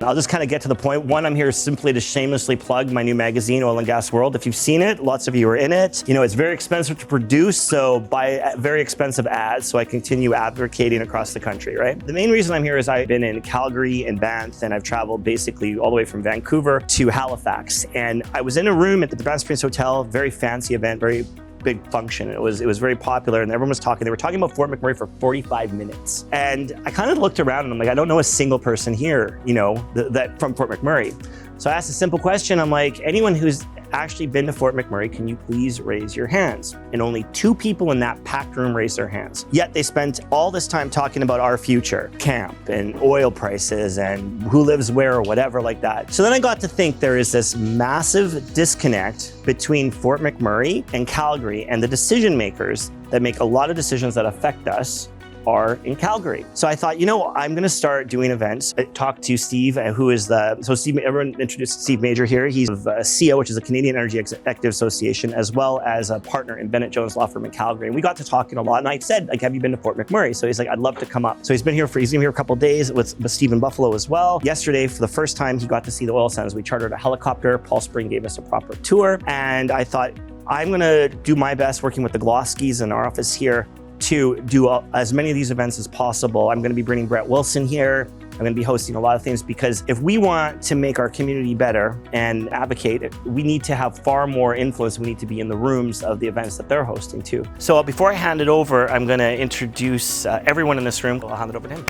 I'll just kind of get to the point. One, I'm here simply to shamelessly plug my new magazine, Oil and Gas World. If you've seen it, lots of you are in it. You know, it's very expensive to produce, so buy very expensive ads so I continue advocating across the country, right? The main reason I'm here is I've been in Calgary and Banff, and I've traveled basically all the way from Vancouver to Halifax. And I was in a room at the Banff Springs Hotel, very fancy event, very big function. It was very popular, and everyone was talking. They were talking about Fort McMurray for 45 minutes. And I kind of looked around and I'm like, I don't know a single person here, you know, that from Fort McMurray. So I asked a simple question. I'm like, anyone who's actually been to Fort McMurray, can you please raise your hands? And only 2 people in that packed room raised their hands. Yet they spent all this time talking about our future, camp and oil prices and who lives where or whatever like that. So then I got to think there is this massive disconnect between Fort McMurray and Calgary, and the decision makers that make a lot of decisions that affect us are in Calgary. So I thought, you know, I'm going to start doing events. I talked to Steve, who is Steve, everyone introduced Steve Major here. He's a CO, which is a Canadian Energy Executive Association, as well as a partner in Bennett Jones Law Firm in Calgary. And we got to talking a lot. And I said, like, have you been to Fort McMurray? So he's like, I'd love to come up. So he's been here a couple of days with Steve in Buffalo as well. Yesterday, for the first time, he got to see the oil sands. We chartered a helicopter. Paul Spring gave us a proper tour. And I thought, I'm going to do my best working with the Goloskys in our office here to do as many of these events as possible. I'm going to be bringing Brett Wilson here. I'm going to be hosting a lot of things, because if we want to make our community better and advocate, we need to have far more influence. We need to be in the rooms of the events that they're hosting too. So before I hand it over, I'm going to introduce everyone in this room. I'll hand it over to him.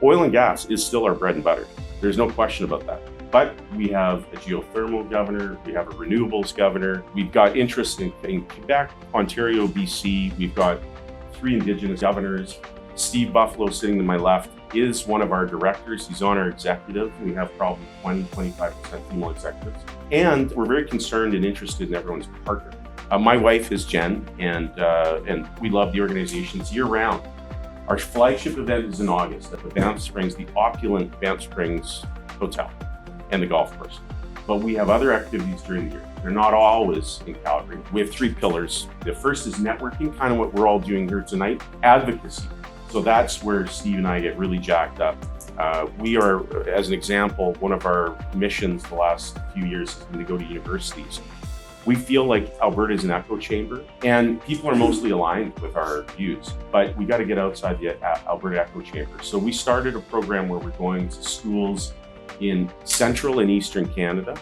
Oil and gas is still our bread and butter. There's no question about that. But we have a geothermal governor, we have a renewables governor, we've got interest in Quebec, Ontario, BC, we've got 3 Indigenous governors. Steve Buffalo, sitting to my left, is one of our directors. He's on our executive. We have probably 20-25% female executives. And we're very concerned and interested in everyone's partner. My wife is Jen, and we love the organization. It's year-round. Our flagship event is in August at the Banff Springs, the opulent Banff Springs Hotel and the golf course. But we have other activities during the year. They're not always in Calgary. We have 3 pillars. The first is networking, kind of what we're all doing here tonight. Advocacy. So that's where Steve and I get really jacked up. We are, as an example, one of our missions the last few years has been to go to universities. We feel like Alberta is an echo chamber, and people are mostly aligned with our views, but we got to get outside the Alberta echo chamber. So we started a program where we're going to schools in central and eastern Canada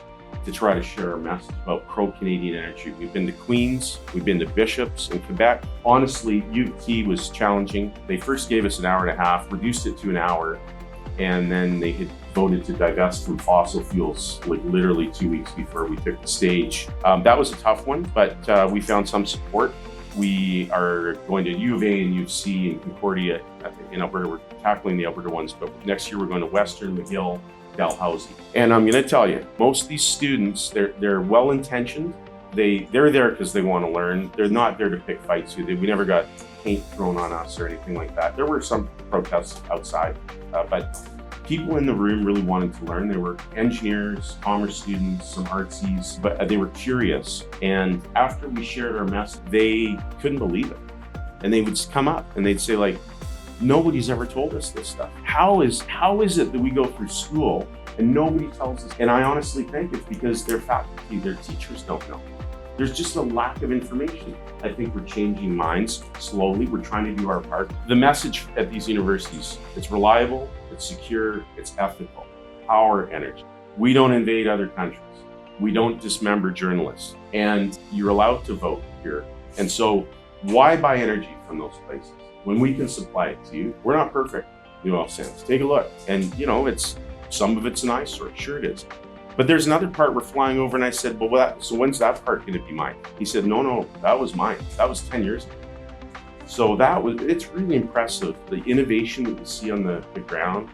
to try to share our message about pro-Canadian energy. We've been to Queens, we've been to Bishops in Quebec. Honestly, UT was challenging. They first gave us an hour and a half, reduced it to an hour, and then they had voted to divest from fossil fuels like literally 2 weeks before we took the stage. That was a tough one, but we found some support. We are going to U of A and U of C and Concordia in Alberta. We're tackling the Alberta ones, but next year we're going to Western, McGill, Dalhousie. And I'm going to tell you, most of these students, they're well-intentioned. They're there because they want to learn. They're not there to pick fights. We never got paint thrown on us or anything like that. There were some protests outside, but people in the room really wanted to learn. There were engineers, commerce students, some artsies, but they were curious. And after we shared our message, they couldn't believe it. And they would come up and they'd say, like, nobody's ever told us this stuff. How is it that we go through school and nobody tells us? And I honestly think it's because their faculty, their teachers don't know. There's just a lack of information. I think we're changing minds slowly. We're trying to do our part. The message at these universities, it's reliable, it's secure, it's ethical. Power energy. We don't invade other countries. We don't dismember journalists. And you're allowed to vote here. And so why buy energy from those places when we can supply it to you? We're not perfect, the oil sands. Take a look. And you know, some of it's an eyesore. Sure it is. But there's another part we're flying over, and I said, well, so when's that part going to be mine? He said, no, that was mine. That was 10 years ago. So it's really impressive, the innovation that we see on the ground.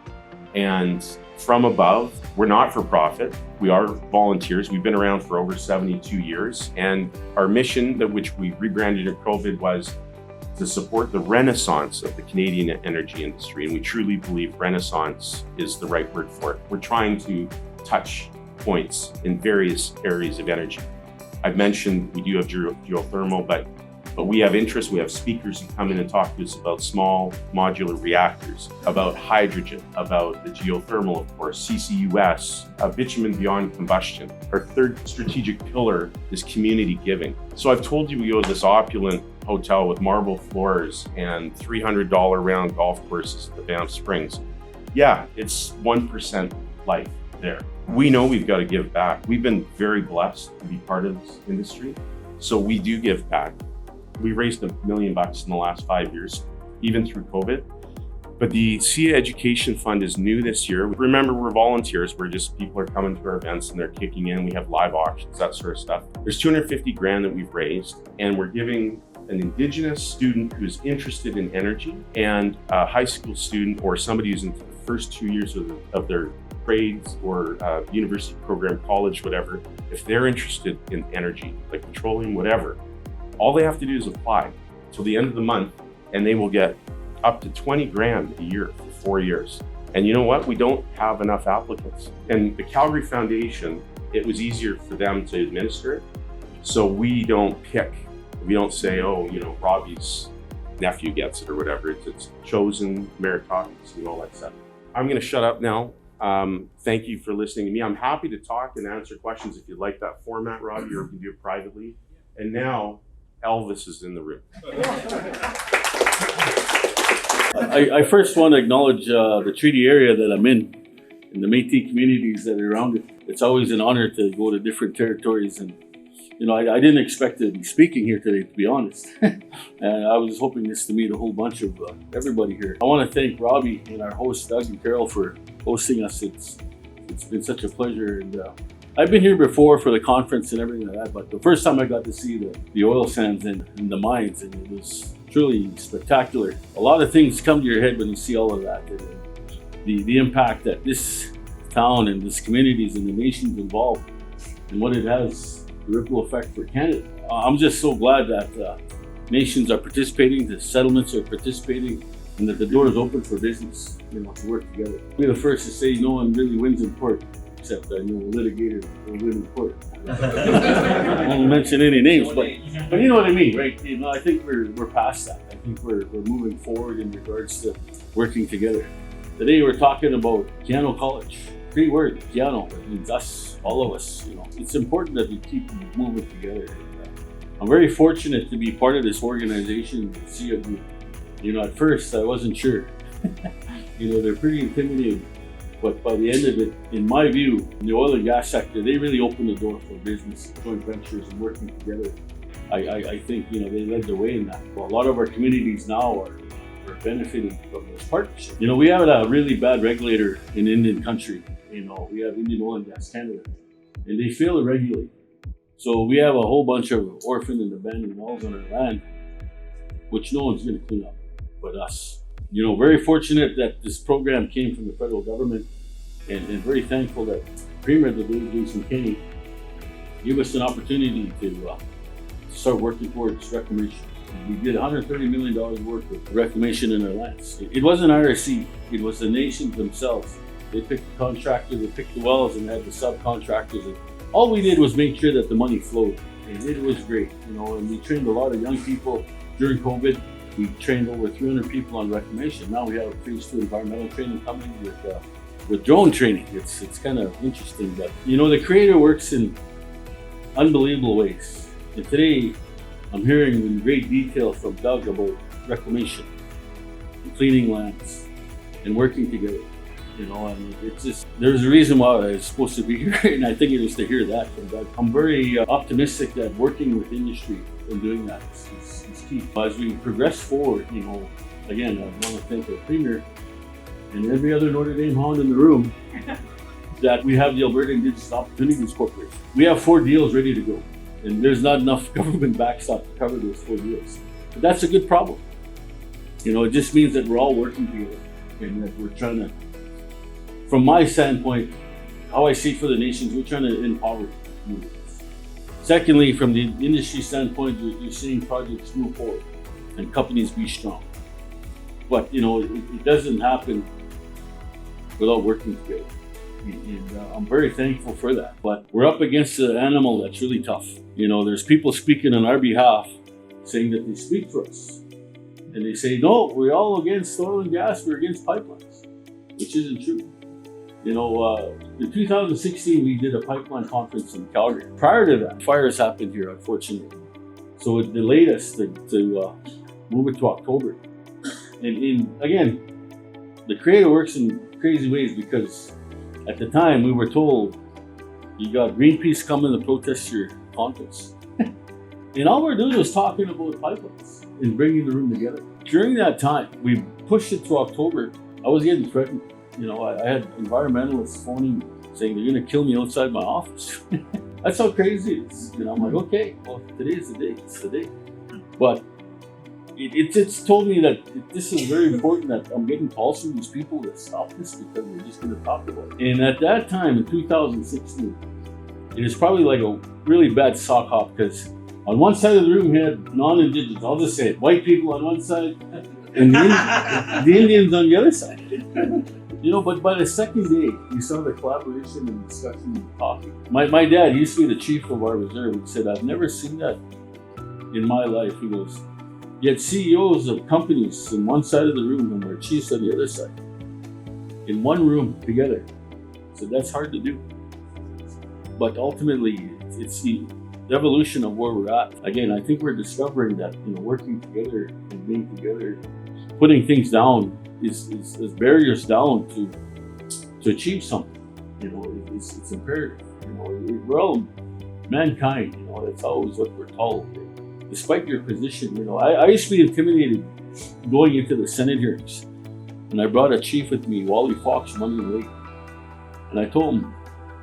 And from above, we're not for profit. We are volunteers. We've been around for over 72 years. And our mission, which we rebranded at COVID, was to support the renaissance of the Canadian energy industry. And we truly believe renaissance is the right word for it. We're trying to touch points in various areas of energy. I've mentioned we do have geothermal, but But we have interest, we have speakers who come in and talk to us about small modular reactors, about hydrogen, about the geothermal, of course, CCUS, bitumen beyond combustion. Our third strategic pillar is community giving. So I've told you we go to this opulent hotel with marble floors and $300 round golf courses at the Banff Springs. Yeah, it's 1% life there. We know we've got to give back. We've been very blessed to be part of this industry, so we do give back. We raised $1 million in the last 5 years, even through COVID. But the CA Education Fund is new this year. Remember, we're volunteers. We're just, people are coming to our events and they're kicking in. We have live auctions, that sort of stuff. There's 250 grand that we've raised, and we're giving an Indigenous student who's interested in energy and a high school student or somebody who's in the first 2 years of their grades or university program, college, whatever, if they're interested in energy, like petroleum, whatever, all they have to do is apply till the end of the month, and they will get up to 20 grand a year for 4 years. And you know what? We don't have enough applicants. And the Calgary Foundation, it was easier for them to administer it. So we don't pick. We don't say, oh, you know, Robbie's nephew gets it or whatever. It's chosen meritocracy and all that stuff. I'm going to shut up now. Thank you for listening to me. I'm happy to talk and answer questions if you'd like that format, Robbie, or we can do it privately. And now, Elvis is in the room. I first want to acknowledge the treaty area that I'm in and the Métis communities that are around it. It's always an honor to go to different territories, and you know, I didn't expect to be speaking here today, to be honest. And I was hoping just to meet a whole bunch of everybody here. I want to thank Robbie and our host Doug and Carol for hosting us. It's been such a pleasure, and I've been here before for the conference and everything like that, but the first time I got to see the oil sands and the mines, and it was truly spectacular. A lot of things come to your head when you see all of that. The impact that this town and this communities and the nations involved and what it has, the ripple effect for Canada. I'm just so glad that nations are participating, the settlements are participating, and that the door is open for business, you know, to work together. I'll be the first to say no one really wins in court, except I know a litigator will win in court. I won't mention any names, but you know what I mean, right? You know, I think we're past that. I think we're moving forward in regards to working together. Today we're talking about Guyano College. Great word, Guyano. It means us, all of us. You know, it's important that we keep moving together. I'm very fortunate to be part of this organization, CCUS. You know, at first I wasn't sure. You know, they're pretty intimidating. But by the end of it, in my view, in the oil and gas sector, they really opened the door for business, joint ventures, and working together. I think, you know, they led the way in that. Well, a lot of our communities now are benefiting from this partnership. You know, we have a really bad regulator in Indian country. You know, we have Indian Oil and Gas Canada, and they fail to regulate. So we have a whole bunch of orphaned and abandoned wells on our land, which no one's going to clean up but us. You know, very fortunate that this program came from the federal government, and very thankful that Premier of the day, Jason Kenney, gave us an opportunity to start working towards reclamation. We did $130 million worth of reclamation in our lands. It wasn't IRC, it was the nations themselves. They picked the contractor, they picked the wells, and had the subcontractors. And all we did was make sure that the money flowed, and it was great. You know, and we trained a lot of young people during COVID. We trained over 300 people on reclamation. Now we have phase 2 environmental training coming with drone training. It's kind of interesting, but you know, the Creator works in unbelievable ways. And today, I'm hearing in great detail from Doug about reclamation and cleaning lands and working together. You know, and it's just, there's a reason why I was supposed to be here, and I think it was to hear that from Doug. I'm very optimistic that working with industry and doing that is key. As we progress forward, you know, again, I want to thank our Premier and every other Notre Dame hound in the room that we have the Alberta Indigenous Opportunities Corporation. We have 4 deals ready to go, and there's not enough government backstop to cover those 4 deals. But that's a good problem. You know, it just means that we're all working together and that we're trying to, from my standpoint, how I see it for the nations, we're trying to end poverty. Secondly, from the industry standpoint, you're seeing projects move forward and companies be strong. But, you know, it doesn't happen without working together. And I'm very thankful for that. But we're up against an animal that's really tough. You know, there's people speaking on our behalf saying that they speak for us. And they say, no, we're all against oil and gas, we're against pipelines, which isn't true. You know, in 2016, we did a pipeline conference in Calgary. Prior to that, fires happened here, unfortunately. So it delayed us to move it to October. And again, the Creator works in crazy ways, because at the time we were told, you got Greenpeace coming to protest your conference. And all we're doing was talking about pipelines and bringing the room together. During that time, we pushed it to October. I was getting threatened. You know, I had environmentalists phoning saying they're going to kill me outside my office. That's how crazy it is. You know, I'm like, okay, well, today's the day. It's the day. But it's told me that this is very important, that I'm getting calls from these people that stop this, because we're just going to talk about it. And at that time, in 2016, it is probably like a really bad sock hop, because on one side of the room, we had non-Indigenous, I'll just say it, white people on one side, and the Indians on the other side. You know, but by the second day, we saw the collaboration and discussion and talking. My dad, he used to be the chief of our reserve, and said, I've never seen that in my life. He goes, you had CEOs of companies on one side of the room and our chiefs on the other side, in one room together. So that's hard to do. But ultimately, it's the evolution of where we're at. Again, I think we're discovering that, you know, working together and being together, putting things down is barriers down to achieve something. You know, it's imperative. You know, we're all mankind. You know, that's always what we're told. Despite your position, you know, I used to be intimidated going into the Senate hearings, and I brought a chief with me, Wally Fox, running late, and I told him,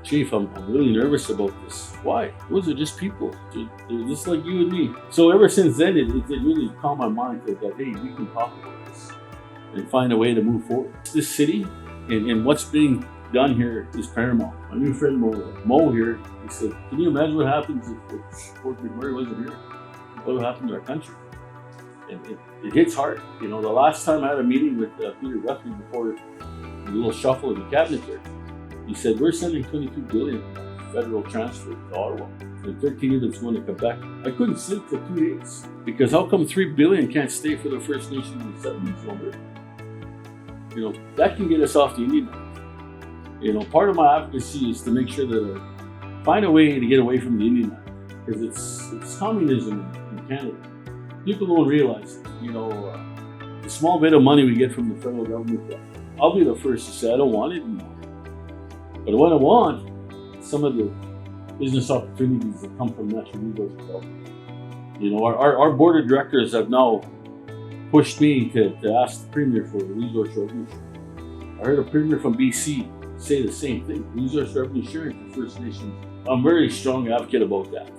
Chief, I'm really nervous about this. Why? Those are just people. They're just like you and me. So ever since then, it really calmed my mind that, hey, we can talk about this and find a way to move forward. This city and what's being done here is paramount. My new friend Mo here, he said, can you imagine what happens if Fort McMurray wasn't here? What would happen to our country? And it hits hard. You know, the last time I had a meeting with Peter Guthrie before the little shuffle in the cabinet there, he said, we're sending $22 billion federal transfer to Ottawa, and 13 of them's going to Quebec. I couldn't sleep for 2 days, because how come $3 billion can't stay for the First Nations and settlements over? You know, that can get us off the Indian Act. You know, part of my advocacy is to make sure that I find a way to get away from the Indian Act, because it's communism in Canada. People don't realize it. You know, the small bit of money we get from the federal government, I'll be the first to say I don't want it anymore. But what I want, some of the business opportunities that come from natural resource development. You know, our board of directors have now pushed me to ask the Premier for a resource revenue sharing. I heard a Premier from BC say the same thing, resource revenue sharing for First Nations. I'm a very strong advocate about that.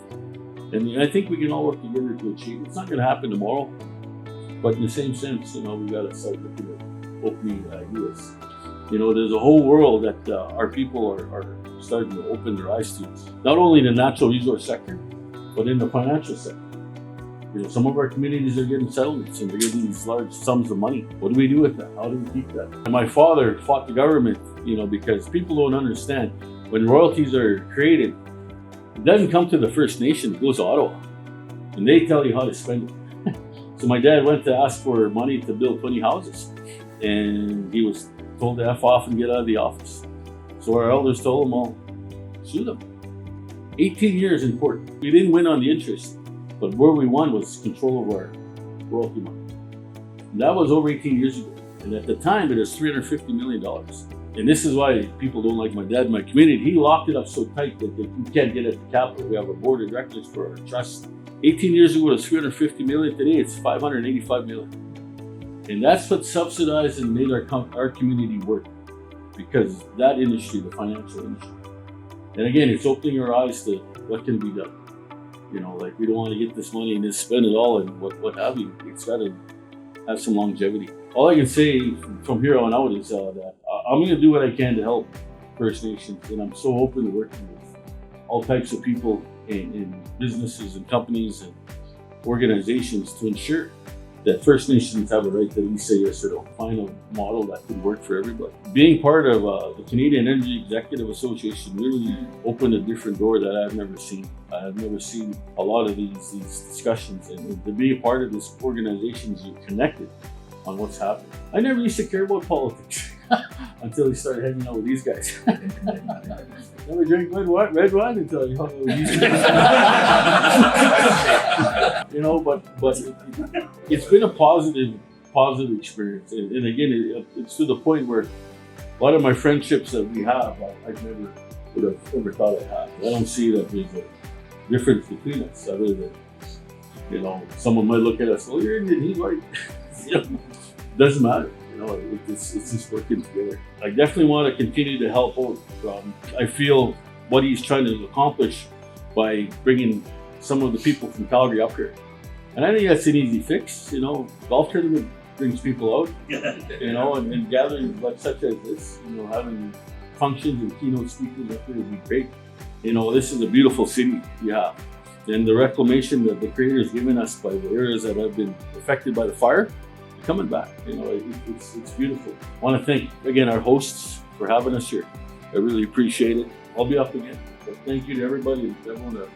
And I think we can all work together to achieve it. It's not going to happen tomorrow, but in the same sense, you know, we got to start looking at opening ideas. You know, there's a whole world that our people are starting to open their eyes to. Not only in the natural resource sector, but in the financial sector. You know, some of our communities are getting settlements and they're getting these large sums of money. What do we do with that? How do we keep that? And my father fought the government, you know, because people don't understand when royalties are created, it doesn't come to the First Nation, it goes to Ottawa. And they tell you how to spend it. So my dad went to ask for money to build 20 houses. And he was told to F off and get out of the office. So our elders told him, well, sue them. 18 years in court. We didn't win on the interest, but where we won was control of our royalty money. And that was over 18 years ago. And at the time, it was $350 million. And this is why people don't like my dad in my community. He locked it up so tight that you can't get at the capital. We have a board of directors for our trust. 18 years ago, it was $350 million. Today, it's $585 million. And that's what subsidized and made our community work, because that industry, the financial industry. And again, it's opening our eyes to what can be done. You know, like we don't want to get this money and just spend it all and what have you. It's got to have some longevity. All I can say from here on out is that I'm going to do what I can to help First Nations, and I'm so open to working with all types of people in businesses and companies and organizations to ensure that First Nations have a right to at least say yes or no, find a model that could work for everybody. Being part of the Canadian Energy Executive Association really opened a different door that I've never seen. I've never seen a lot of these discussions, and to be a part of this organization, you're connected on what's happening. I never used to care about politics until I started hanging out with these guys. Never drank red wine until I hung out with these guys. But it's been a positive experience, and again, it's to the point where a lot of my friendships that we have, I never would have ever thought I had. I don't see that there's a difference between us, other than someone might look at us, well, you're Indian, he's white. Doesn't matter. It's just working together. I definitely want to continue to help out. I feel what he's trying to accomplish by bringing some of the people from Calgary up here. And I think that's an easy fix. Golf tournament brings people out, and gatherings like such as this, having functions and keynote speakers up here would be great. This is a beautiful city we have. And the reclamation that the Creator's given us by the areas that have been affected by the fire, coming back. It's beautiful. I want to thank again our hosts for having us here. I really appreciate it. I'll be up again. But thank you to everybody and everyone that